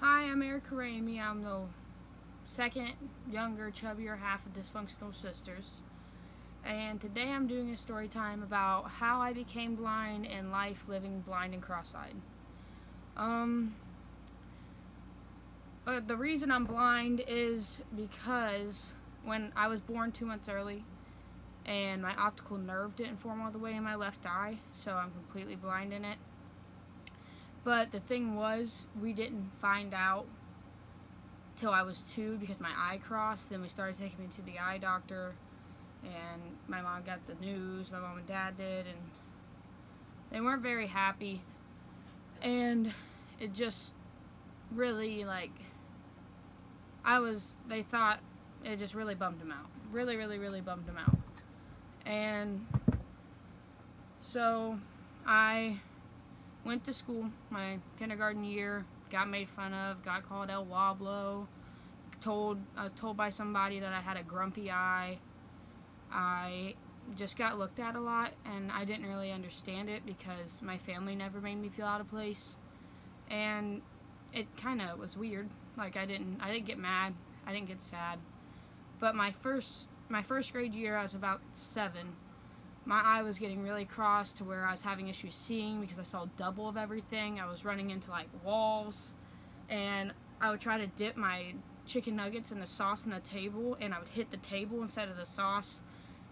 Hi, I'm Erica Ramey. I'm the second, younger, chubbier half of Dysfunctional Sisters. And today I'm doing a story time about how I became blind and life living blind and cross-eyed. But the reason I'm blind is because when I was born 2 months early and my optical nerve didn't form all the way in my left eye, so I'm completely blind in it. But the thing was, we didn't find out till I was 2 because my eye crossed. Then we started taking me to the eye doctor, and my mom got the news, my mom and dad did, and they weren't very happy. And it just really, they thought it just really bummed them out. Really bummed them out. And so I went to school my kindergarten year, got made fun of, got called El Woblo, I was told by somebody that I had a grumpy eye. I just got looked at a lot, and I didn't really understand it because my family never made me feel out of place. And it kind of was weird. Like, I didn't get mad, I didn't get sad. But my first grade year, I was about 7. My eye was getting really crossed to where I was having issues seeing because I saw double of everything. I was running into walls, and I would try to dip my chicken nuggets in the sauce on the table, and I would hit the table instead of the sauce.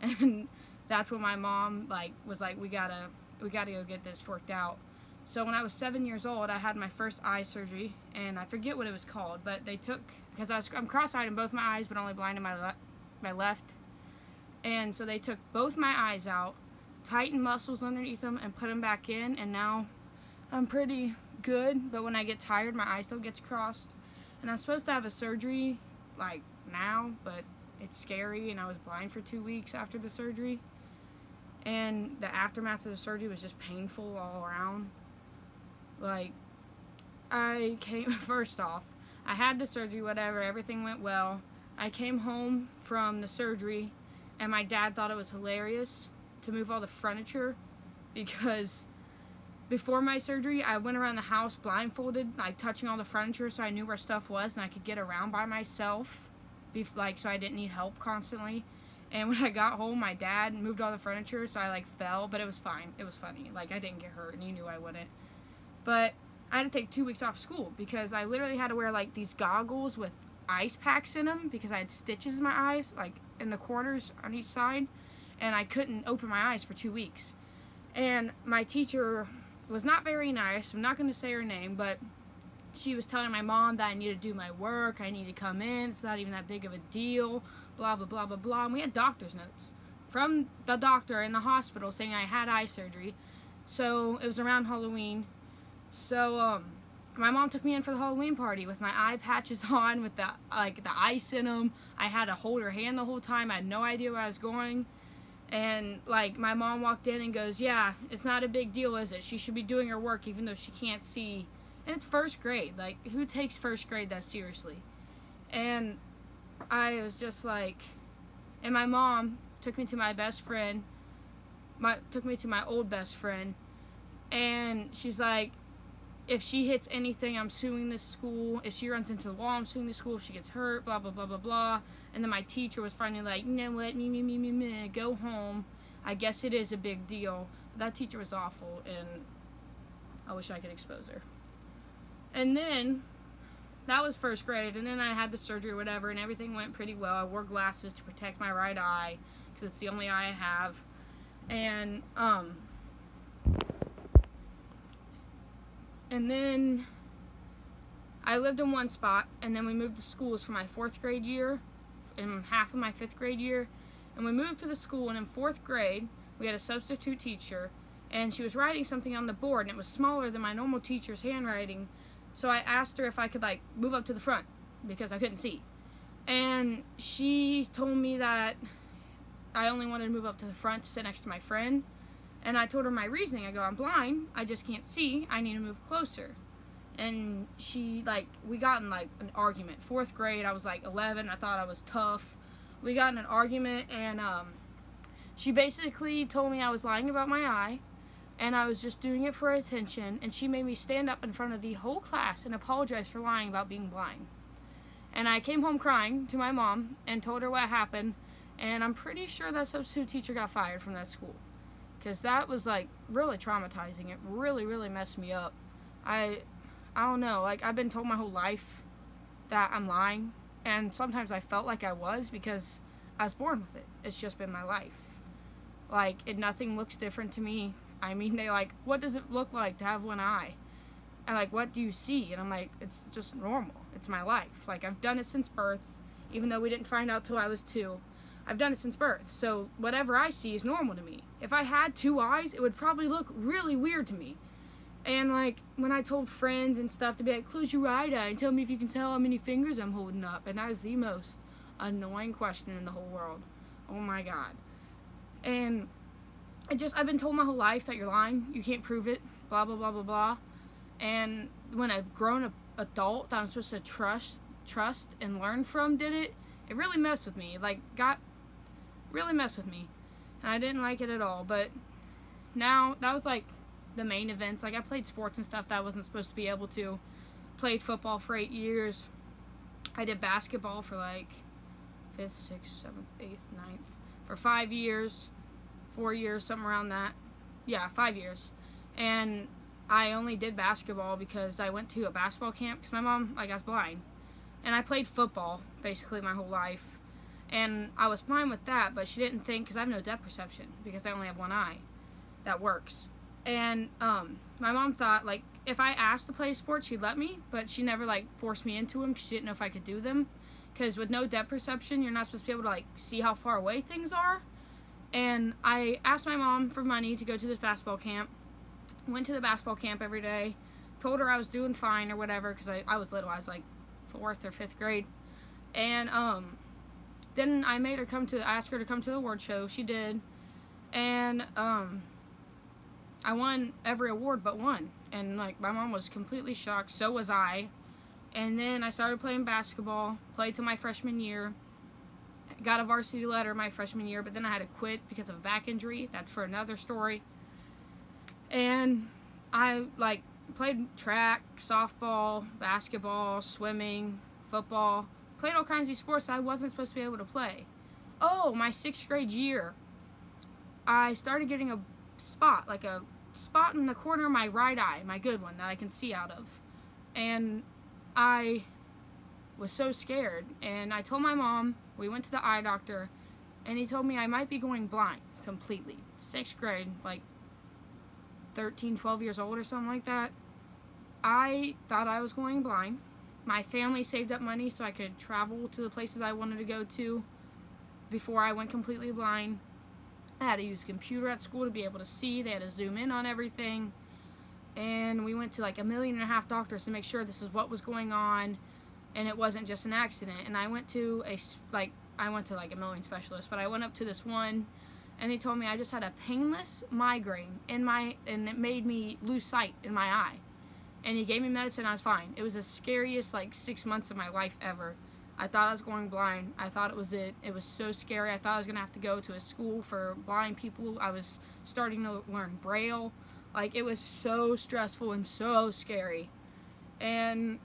And that's when my mom was like, we gotta go get this worked out. So when I was 7 years old, I had my first eye surgery, and I forget what it was called, but they took, because I'm cross-eyed in both my eyes but only blind in my left. And so they took both my eyes out, tightened muscles underneath them, and put them back in, and now I'm pretty good. But when I get tired, my eye still gets crossed. And I'm supposed to have a surgery now, but it's scary, and I was blind for 2 weeks after the surgery. And the aftermath of the surgery was just painful all around. First off, I had the surgery, whatever, everything went well. I came home from the surgery, and my dad thought it was hilarious to move all the furniture because before my surgery, I went around the house blindfolded, touching all the furniture so I knew where stuff was and I could get around by myself, so I didn't need help constantly. And when I got home, my dad moved all the furniture, so I fell, but it was fine. It was funny. I didn't get hurt, and he knew I wouldn't. But I had to take 2 weeks off school because I literally had to wear these goggles with ice packs in them because I had stitches in my eyes, in the corners on each side, and I couldn't open my eyes for 2 weeks. And my teacher was not very nice. I'm not going to say her name, but she was telling my mom that I needed to do my work, I need to come in, it's not even that big of a deal, blah blah blah blah blah. And we had doctor's notes from the doctor in the hospital saying I had eye surgery. So it was around Halloween. So my mom took me in for the Halloween party with my eye patches on, with the ice in them. I had to hold her hand the whole time. I had no idea where I was going. And my mom walked in and goes, "Yeah, it's not a big deal, is it? She should be doing her work even though she can't see." And it's first grade. Who takes first grade that seriously? And I was just and my mom took me to my best friend, took me to my old best friend, and she's like, if she hits anything, I'm suing this school. If she runs into the wall, I'm suing the school. If she gets hurt, blah, blah, blah, blah, blah. And then my teacher was finally you know what, me, go home. I guess it is a big deal. That teacher was awful, and I wish I could expose her. And then, that was first grade, and then I had the surgery or whatever, and everything went pretty well. I wore glasses to protect my right eye, because it's the only eye I have. And then I lived in one spot, and then we moved to schools for my 4th grade year and half of my 5th grade year. And we moved to the school, and in 4th grade, we had a substitute teacher, and she was writing something on the board, and it was smaller than my normal teacher's handwriting. So I asked her if I could move up to the front because I couldn't see. And she told me that I only wanted to move up to the front to sit next to my friend. And I told her my reasoning. I go, I'm blind, I just can't see, I need to move closer. And she, we got in an argument. 4th grade, I was 11, I thought I was tough. We got in an argument, and she basically told me I was lying about my eye, and I was just doing it for attention, and she made me stand up in front of the whole class and apologize for lying about being blind. And I came home crying to my mom and told her what happened, and I'm pretty sure that substitute teacher got fired from that school, because that was like really traumatizing. It really, really messed me up. I don't know, like, I've been told my whole life that I'm lying, and sometimes I felt like I was, because I was born with it. It's just been my life. Like, nothing looks different to me. I mean, they like, what does it look like to have one eye? And like, what do you see? And I'm like, it's just normal. It's my life. Like, I've done it since birth, even though we didn't find out till I was 2. I've done it since birth, so whatever I see is normal to me. If I had 2 eyes, it would probably look really weird to me. And like, when I told friends and stuff to be like, close your right eye and tell me if you can tell how many fingers I'm holding up, and that was the most annoying question in the whole world. Oh my god. And I've been told my whole life that you're lying, you can't prove it, blah blah blah blah blah. And when a grown adult that I'm supposed to trust and learn from did it, it really messed with me. Like, really messed with me, and I didn't like it at all. But now, that was like the main events. Like, I played sports and stuff that I wasn't supposed to be able to. Played football for 8 years. I did basketball for like 5th, 6th, 7th, 8th, 9th for 5 years, 4 years, something around that. Yeah, 5 years. And I only did basketball because I went to a basketball camp because my mom, like, I was blind. And I played football basically my whole life. And I was fine with that, but she didn't think, because I have no depth perception because I only have one eye that works. And my mom thought, like, if I asked to play sports, she'd let me, but she never, like, forced me into them because she didn't know if I could do them. Because with no depth perception, you're not supposed to be able to, like, see how far away things are. And I asked my mom for money to go to this basketball camp. Went to the basketball camp every day. Told her I was doing fine or whatever, because I was little. I was, like, 4th or 5th grade. And then I asked her to come to the award show. She did. And I won every award but one. And like, my mom was completely shocked. So was I. And then I started playing basketball. Played till my freshman year. Got a varsity letter my freshman year, but then I had to quit because of a back injury. That's for another story. And I like played track, softball, basketball, swimming, football. Played all kinds of sports I wasn't supposed to be able to play. Oh, my 6th grade year, I started getting a spot in the corner of my right eye, my good one that I can see out of. And I was so scared, and I told my mom. We went to the eye doctor, and he told me I might be going blind completely. 6th grade, like 13, 12 years old or something like that. I thought I was going blind. My family saved up money so I could travel to the places I wanted to go to before I went completely blind. I had to use a computer at school to be able to see. They had to zoom in on everything. And we went to like 1.5 million doctors to make sure this is what was going on and it wasn't just an accident. And I went to like 1 million specialists, but I went up to this one, and he told me I just had a painless migraine and it made me lose sight in my eye. And he gave me medicine. I was fine. It was the scariest like 6 months of my life ever. I thought I was going blind. I thought it was it. It was so scary. I thought I was gonna have to go to a school for blind people. I was starting to learn Braille. Like, it was so stressful and so scary. And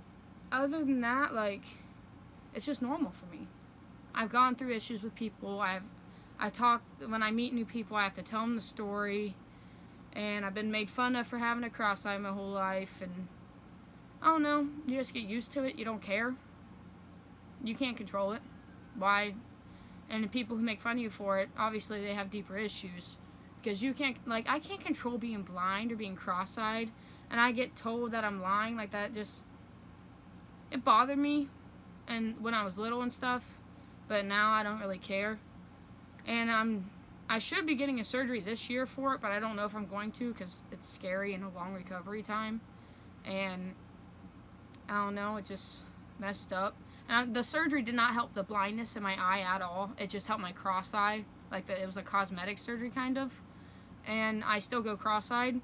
other than that, like, it's just normal for me. I've gone through issues with people. When I meet new people, I have to tell them the story. And I've been made fun of for having a cross-eye my whole life. And I don't know. You just get used to it. You don't care. You can't control it. Why? And the people who make fun of you for it, obviously they have deeper issues. Because you can't, like, I can't control being blind or being cross-eyed. And I get told that I'm lying. Like, that just, it bothered me. And when I was little and stuff. But now I don't really care. And I should be getting a surgery this year for it, but I don't know if I'm going to because it's scary and a long recovery time. And I don't know, it just messed up. And the surgery did not help the blindness in my eye at all. It just helped my cross-eye. Like, it was a cosmetic surgery, kind of. And I still go cross-eyed.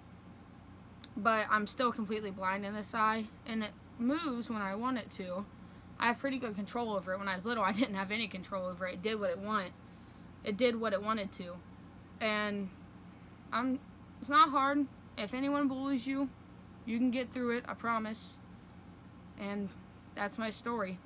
But I'm still completely blind in this eye. And it moves when I want it to. I have pretty good control over it. When I was little, I didn't have any control over it. It did what it wanted. It did what it wanted to. And it's not hard. if anyone bullies you, you can get through it, I promise. And that's my story.